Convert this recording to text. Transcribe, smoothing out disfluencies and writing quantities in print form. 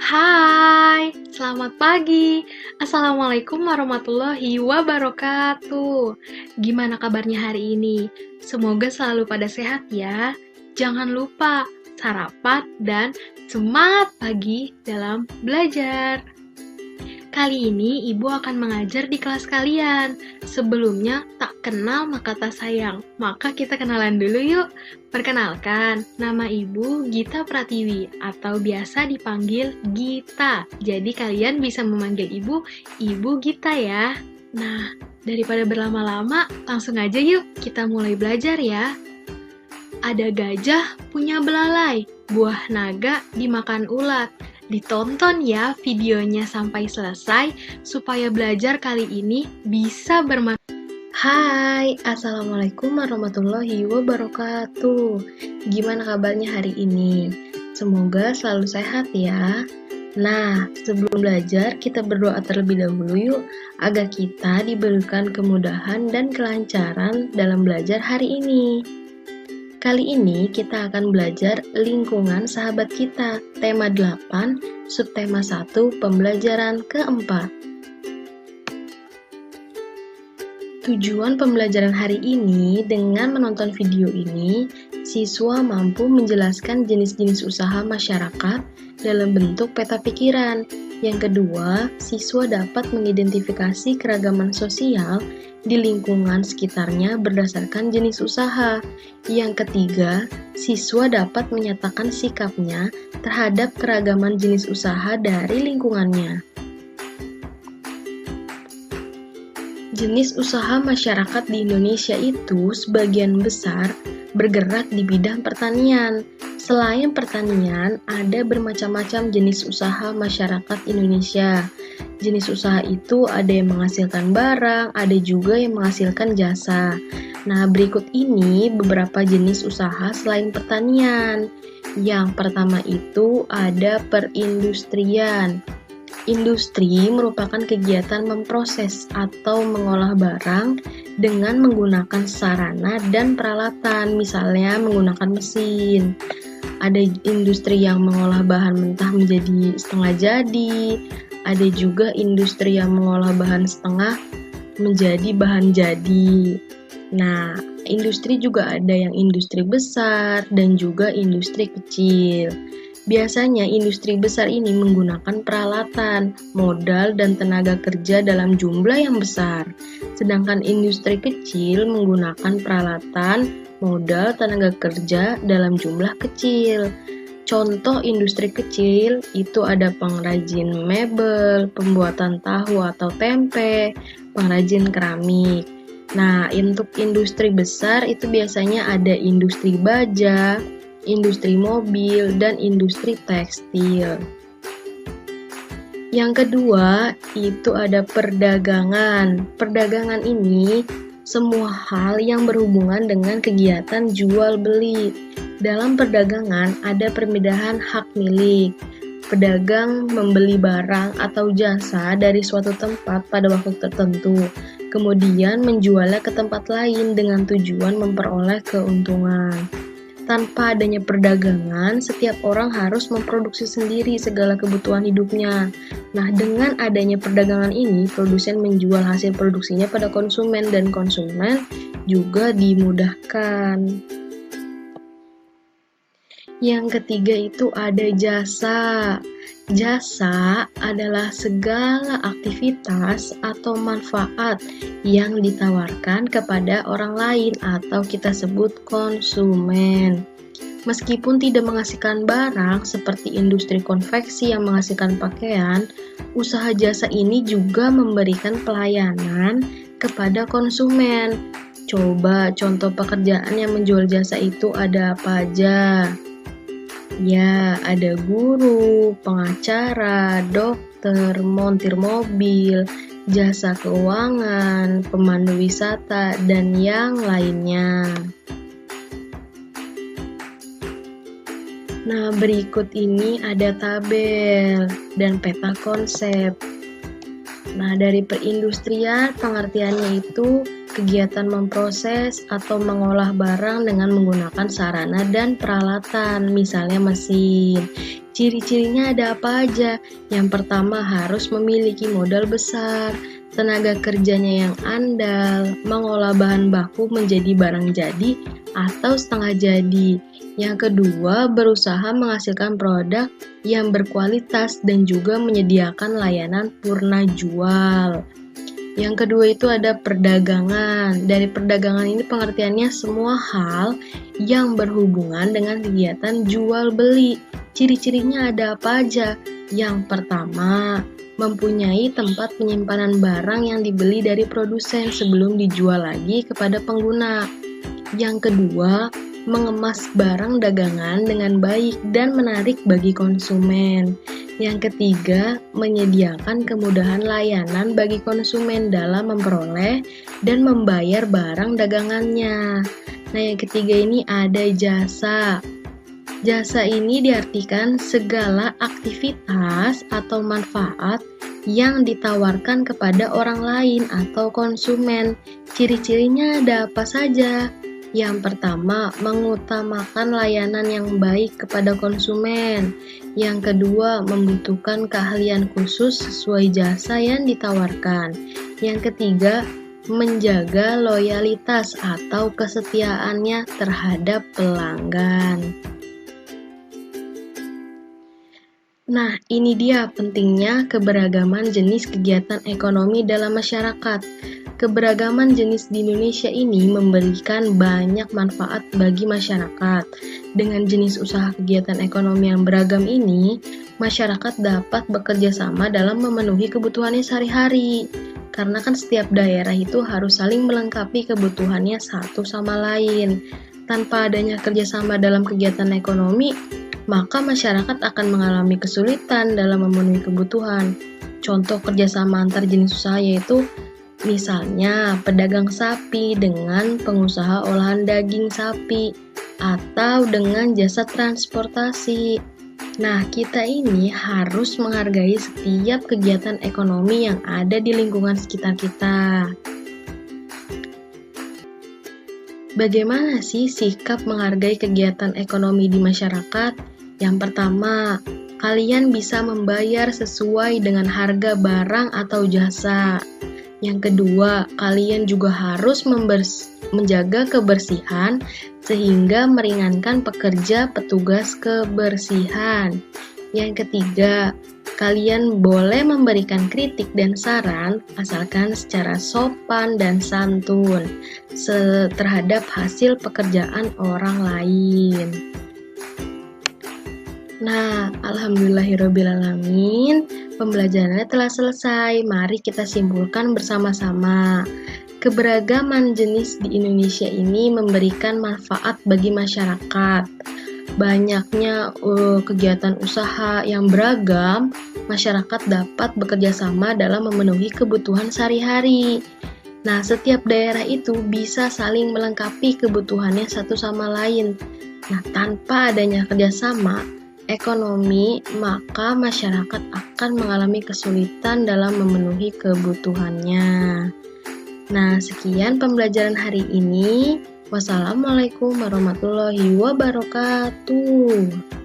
Hai, selamat pagi. Assalamualaikum warahmatullahi wabarakatuh. Gimana kabarnya hari ini? Semoga selalu pada sehat ya. Jangan lupa sarapan dan semangat pagi dalam belajar. Kali ini Ibu akan mengajar di kelas kalian. Sebelumnya tak kenal maka tak sayang. Maka kita kenalan dulu yuk. Perkenalkan, nama Ibu Gita Pratiwi atau biasa dipanggil Gita. Jadi kalian bisa memanggil Ibu Gita ya. Nah, daripada berlama-lama, langsung aja yuk kita mulai belajar ya. Ada gajah punya belalai, buah naga dimakan ulat. Ditonton ya videonya sampai selesai supaya belajar kali ini bisa bermanfaat. Hai, Assalamualaikum warahmatullahi wabarakatuh. Gimana kabarnya hari ini? Semoga selalu sehat ya. Nah, sebelum belajar kita berdoa terlebih dahulu yuk agar kita diberikan kemudahan dan kelancaran dalam belajar hari ini. Kali ini kita akan belajar lingkungan sahabat kita, tema 8, subtema 1, pembelajaran keempat. Tujuan pembelajaran hari ini, dengan menonton video ini, siswa mampu menjelaskan jenis-jenis usaha masyarakat dalam bentuk peta pikiran. Yang kedua, siswa dapat mengidentifikasi keragaman sosial di lingkungan sekitarnya berdasarkan jenis usaha. Yang ketiga, siswa dapat menyatakan sikapnya terhadap keragaman jenis usaha dari lingkungannya. Jenis usaha masyarakat di Indonesia itu sebagian besar bergerak di bidang pertanian. Selain pertanian, ada bermacam-macam jenis usaha masyarakat Indonesia. Jenis usaha itu ada yang menghasilkan barang, ada juga yang menghasilkan jasa. Nah, berikut ini beberapa jenis usaha selain pertanian. Yang pertama itu ada perindustrian. Industri merupakan kegiatan memproses atau mengolah barang dengan menggunakan sarana dan peralatan, misalnya menggunakan mesin. Ada industri yang mengolah bahan mentah menjadi setengah jadi, ada juga industri yang mengolah bahan setengah menjadi bahan jadi. Nah, industri juga ada yang industri besar dan juga industri kecil. Biasanya industri besar ini menggunakan peralatan, modal, dan tenaga kerja dalam jumlah yang besar. Sedangkan industri kecil menggunakan peralatan, modal, tenaga kerja dalam jumlah kecil. Contoh industri kecil itu ada pengrajin mebel, pembuatan tahu atau tempe, pengrajin keramik. Nah, untuk industri besar itu biasanya ada industri baja, industri mobil, dan industri tekstil. Yang kedua, itu ada perdagangan. Perdagangan ini semua hal yang berhubungan dengan kegiatan jual beli. Dalam perdagangan ada perpindahan hak milik. Pedagang membeli barang atau jasa dari suatu tempat pada waktu tertentu, kemudian menjualnya ke tempat lain dengan tujuan memperoleh keuntungan. Tanpa adanya perdagangan, setiap orang harus memproduksi sendiri segala kebutuhan hidupnya. Nah, dengan adanya perdagangan ini, produsen menjual hasil produksinya pada konsumen dan konsumen juga dimudahkan. Yang ketiga itu ada jasa. Jasa adalah segala aktivitas atau manfaat yang ditawarkan kepada orang lain atau kita sebut konsumen. Meskipun tidak menghasilkan barang seperti industri konveksi yang menghasilkan pakaian, usaha jasa ini juga memberikan pelayanan kepada konsumen. Coba contoh pekerjaan yang menjual jasa itu ada apa aja? Ya, ada guru, pengacara, dokter, montir mobil, jasa keuangan, pemandu wisata, dan yang lainnya. Nah, berikut ini ada tabel dan peta konsep. Nah, dari perindustrian pengertiannya itu kegiatan memproses atau mengolah barang dengan menggunakan sarana dan peralatan, misalnya mesin. Ciri-cirinya ada apa aja? Yang pertama harus memiliki modal besar, tenaga kerjanya yang andal, mengolah bahan baku menjadi barang jadi atau setengah jadi. Yang kedua, berusaha menghasilkan produk yang berkualitas dan juga menyediakan layanan purna jual. Yang kedua itu ada perdagangan. Dari perdagangan ini pengertiannya semua hal yang berhubungan dengan kegiatan jual beli. Ciri-cirinya ada apa aja? Yang pertama, mempunyai tempat penyimpanan barang yang dibeli dari produsen sebelum dijual lagi kepada pengguna. Yang kedua, mengemas barang dagangan dengan baik dan menarik bagi konsumen. Yang ketiga, menyediakan kemudahan layanan bagi konsumen dalam memperoleh dan membayar barang dagangannya. Nah, yang ketiga ini ada jasa. Jasa ini diartikan segala aktivitas atau manfaat yang ditawarkan kepada orang lain atau konsumen. Ciri-cirinya ada apa saja? Yang pertama, mengutamakan layanan yang baik kepada konsumen. Yang kedua, membutuhkan keahlian khusus sesuai jasa yang ditawarkan. Yang ketiga, menjaga loyalitas atau kesetiaannya terhadap pelanggan. Nah, ini dia pentingnya keberagaman jenis kegiatan ekonomi dalam masyarakat. Keberagaman jenis di Indonesia ini memberikan banyak manfaat bagi masyarakat. Dengan jenis usaha kegiatan ekonomi yang beragam ini, masyarakat dapat bekerja sama dalam memenuhi kebutuhannya sehari-hari. Karena kan setiap daerah itu harus saling melengkapi kebutuhannya satu sama lain. Tanpa adanya kerjasama dalam kegiatan ekonomi, maka masyarakat akan mengalami kesulitan dalam memenuhi kebutuhan. Contoh kerjasama antar jenis usaha yaitu misalnya pedagang sapi dengan pengusaha olahan daging sapi atau dengan jasa transportasi. Nah, kita ini harus menghargai setiap kegiatan ekonomi yang ada di lingkungan sekitar kita. Bagaimana sih sikap menghargai kegiatan ekonomi di masyarakat? Yang pertama, kalian bisa membayar sesuai dengan harga barang atau jasa. Yang kedua, kalian juga harus menjaga kebersihan sehingga meringankan pekerja petugas kebersihan. Yang ketiga, kalian boleh memberikan kritik dan saran asalkan secara sopan dan santun terhadap hasil pekerjaan orang lain. Nah, alhamdulillahirrabbilalamin, pembelajarannya telah selesai. Mari kita simpulkan bersama-sama. Keberagaman jenis di Indonesia ini memberikan manfaat bagi masyarakat. Banyaknya kegiatan usaha yang beragam, masyarakat dapat bekerja sama dalam memenuhi kebutuhan sehari-hari. Nah, setiap daerah itu bisa saling melengkapi kebutuhannya satu sama lain. Nah, tanpa adanya kerjasama ekonomi, maka masyarakat akan mengalami kesulitan dalam memenuhi kebutuhannya. Nah, sekian pembelajaran hari ini. Wassalamualaikum warahmatullahi wabarakatuh.